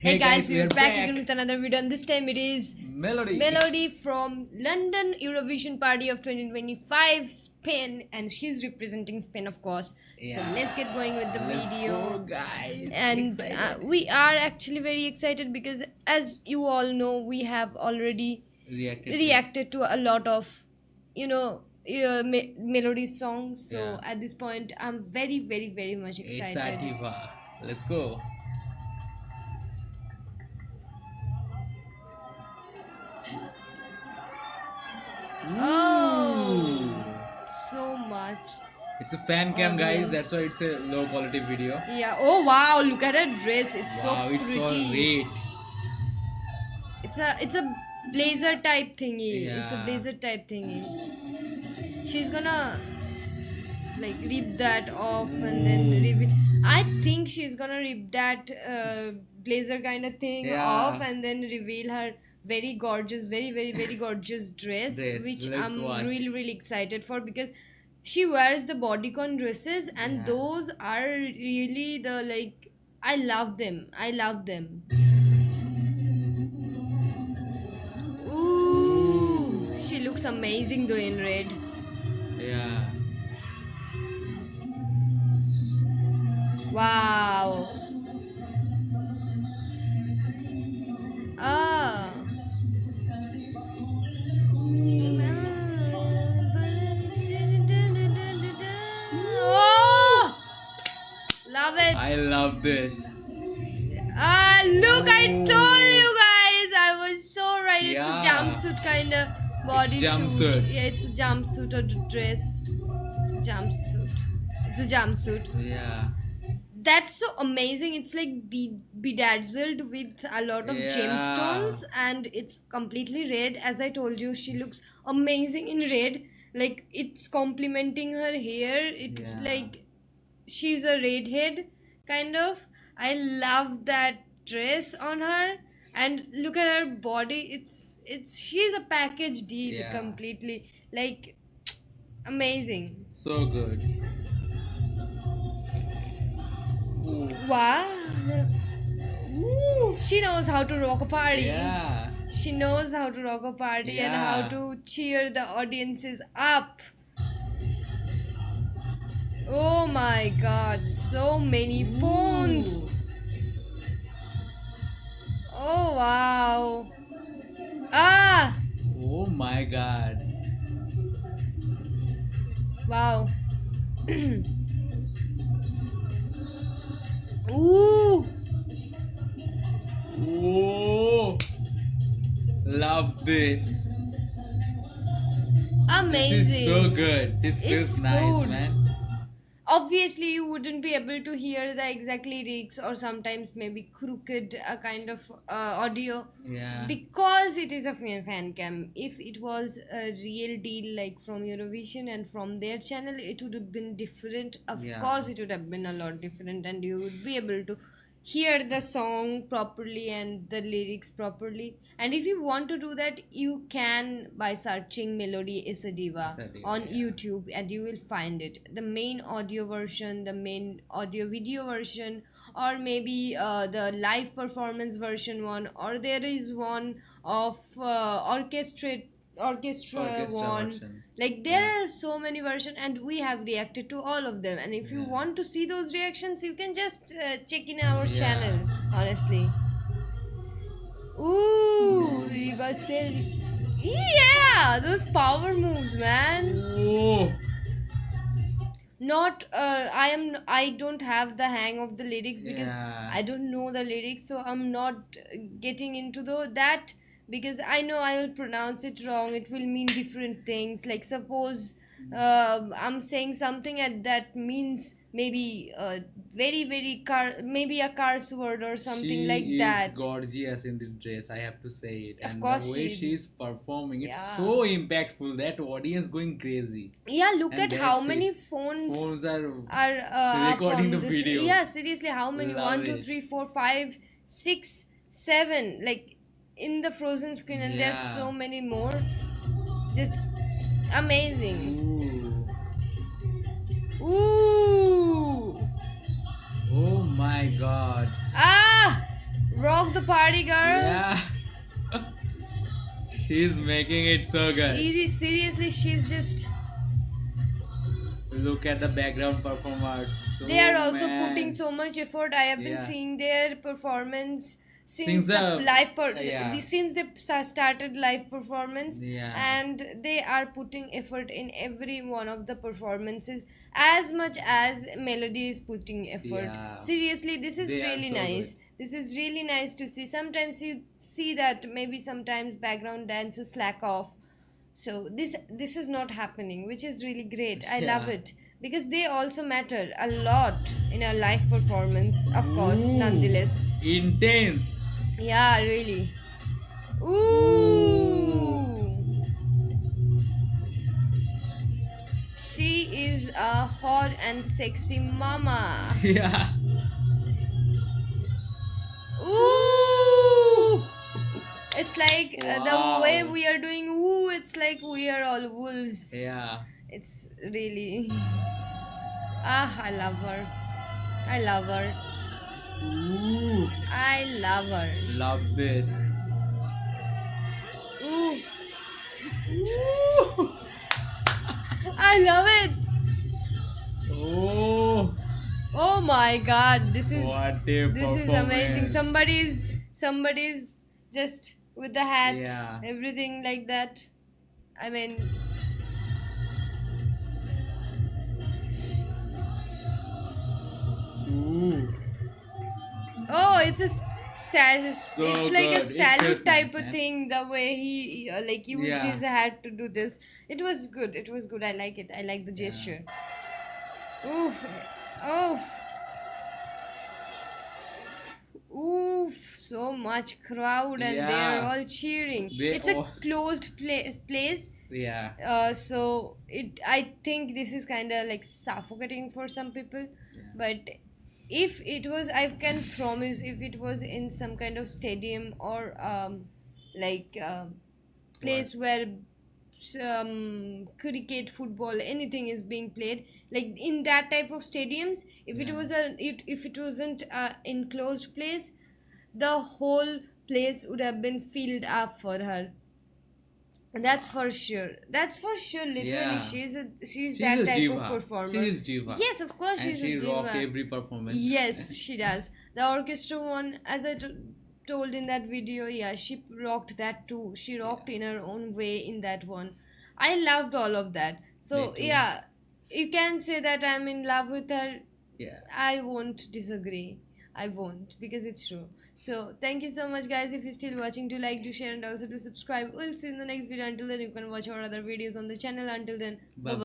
Hey guys, we we're are back back. again with another video, and this time it is Melody. Melody from London Eurovision Party of 2025 Spain, and she's representing Spain, of course. So let's get going with the Let's video. go, guys. And Excited. we are actually very excited because, as you all know, we have already reacted to a lot of, Melody songs. So Yeah. at this point, I'm very, very, very much excited. Sativa. Let's go. Oh, so much. It's a fan cam, guys. Audience. That's why it's a low quality video. Yeah. Oh wow! Look at her dress. It's Wow, so it's so pretty. great. It's a blazer type thingy. It's a Yeah. blazer type thingy. She's gonna like rip that off and then rip it. I think she's gonna rip that blazer kind of thing Yeah. off and then reveal her very gorgeous, very very very gorgeous dress, which Let's I'm watch. really really excited for because she wears the bodycon dresses and Yeah. those are really the like I love them. I love them. Ooh, she looks amazing though in red. Yeah. Wow. Ah. Oh, love it. I love this. Ah, look, I told you guys. I was so right. It's a Yeah. jumpsuit kind of bodysuit. jumpsuit. Yeah, it's a jumpsuit or dress. It's a jumpsuit. It's a jumpsuit. Yeah. That's so amazing. It's like bedazzled with a lot of Yeah. gemstones, and it's completely red. As I told you, she looks amazing in red. Like it's complementing her hair. It's Yeah. like she's a redhead kind of. I love that dress on her. And look at her body. It's she's a package deal Yeah. completely. Like amazing. So good. Ooh. Wow. Ooh, she knows how to rock a party. Yeah. She knows how to rock a party and how Yeah. to cheer the audiences up. Oh my god, so many phones. Oh wow. Ah! Oh my god. Wow. Ooh! Oh, love this. Amazing. This is so good. This feels It's nice, good. man. Obviously you wouldn't be able to hear the exact lyrics or sometimes maybe crooked kind of audio Yeah. because it is a fan cam. If it was a real deal like from Eurovision and from their channel, it would have been different. Of Yeah. course it would have been a lot different and you would be able to hear the song properly and the lyrics properly. And if you want to do that, you can by searching Melody is a Diva Is a Diva, on yeah. YouTube and you will find it. The main audio version, the main audio video version, or maybe the live performance version one, or there is one of orchestra one. version. Like there are so many versions and we have reacted to all of them, and if you Yeah. want to see those reactions you can just check in our Yeah. channel, honestly. Ooh, Reba said, yeah, those power moves, man. Oh, Not I don't have the hang of the lyrics because Yeah. I don't know the lyrics, so I'm not getting into that because I know I will pronounce it wrong. It will mean different things. Like suppose I'm saying something and that means maybe very very maybe a curse word or something she like is that. gorgeous in this dress. I have to say it. Of And course the way she she is. is performing, it's Yeah. so impactful. That audience going crazy. Yeah, look And at how that's many it. phones Phones are are up recording on the this. video. Yeah, seriously, how many? Love 1, 2, it. 3, 4, 5, 6, 7. Like in the frozen screen, and there's Yeah. so many more. Just amazing. Ooh. Ooh. Oh my god. Ah! Rock the party, girl. Yeah. She's making it so good. Seriously, she's just. Look at the background performers. So They are also man. putting so much effort. I have been Yeah. seeing their performance Since since the the- live yeah. since they started live performance, Yeah. and they are putting effort in every one of the performances as much as Melody is putting effort. Yeah. Seriously, this is They are really so nice. This is really nice to see. Sometimes you see that maybe sometimes background dancers slack off, so this is not happening, which is really great. I love Yeah. it because they also matter a lot in a live performance, of course, Ooh. nonetheless. Intense. Yeah, really. Ooh. She is a hot and sexy mama. Yeah. Ooh. It's like the way Wow. we are doing ooh, it's like we are all wolves. Yeah. It's really. Ah, I love her. I love her. Ooh. I love her. Love this. Ooh, Ooh. I love it. Oh. Oh my god, this is What a amazing. performance. Somebody's just with the hat, Yeah. everything like that. I mean, Ooh. oh, it's a So it's like a good. It salute feels type nice, of man. thing. The way he like used Yeah. his hat to do this, it was good. It was good. I like it. I like the gesture. Oof, oof, oof! So much crowd, and they are Yeah. all cheering. They It's a all- closed place. Yeah. So I think this is kind of like suffocating for some people, but if it was, I can promise, if it was in some kind of stadium or like place where cricket, football, anything is being played, like in that type of stadiums, if it Yeah. was if it wasn't a enclosed place, the whole place would have been filled up for her. That's for sure. That's for sure. Literally, Yeah. she's She's that a type diva. of performer. She is diva. Yes, of course, And she's she a rock diva. every performance. Yes, she does. The orchestra one, as I told in that video, yeah, she rocked that too. She rocked in her own way in that one. I loved all of that. So Me too. yeah, you can say that I'm in love with her. Yeah. I won't disagree. I won't, because it's true. So thank you so much, guys. If you're still watching, do like, do share, and also do subscribe. We'll see you in the next video. Until then, you can watch our other videos on the channel. Until then, bye Bye. bye.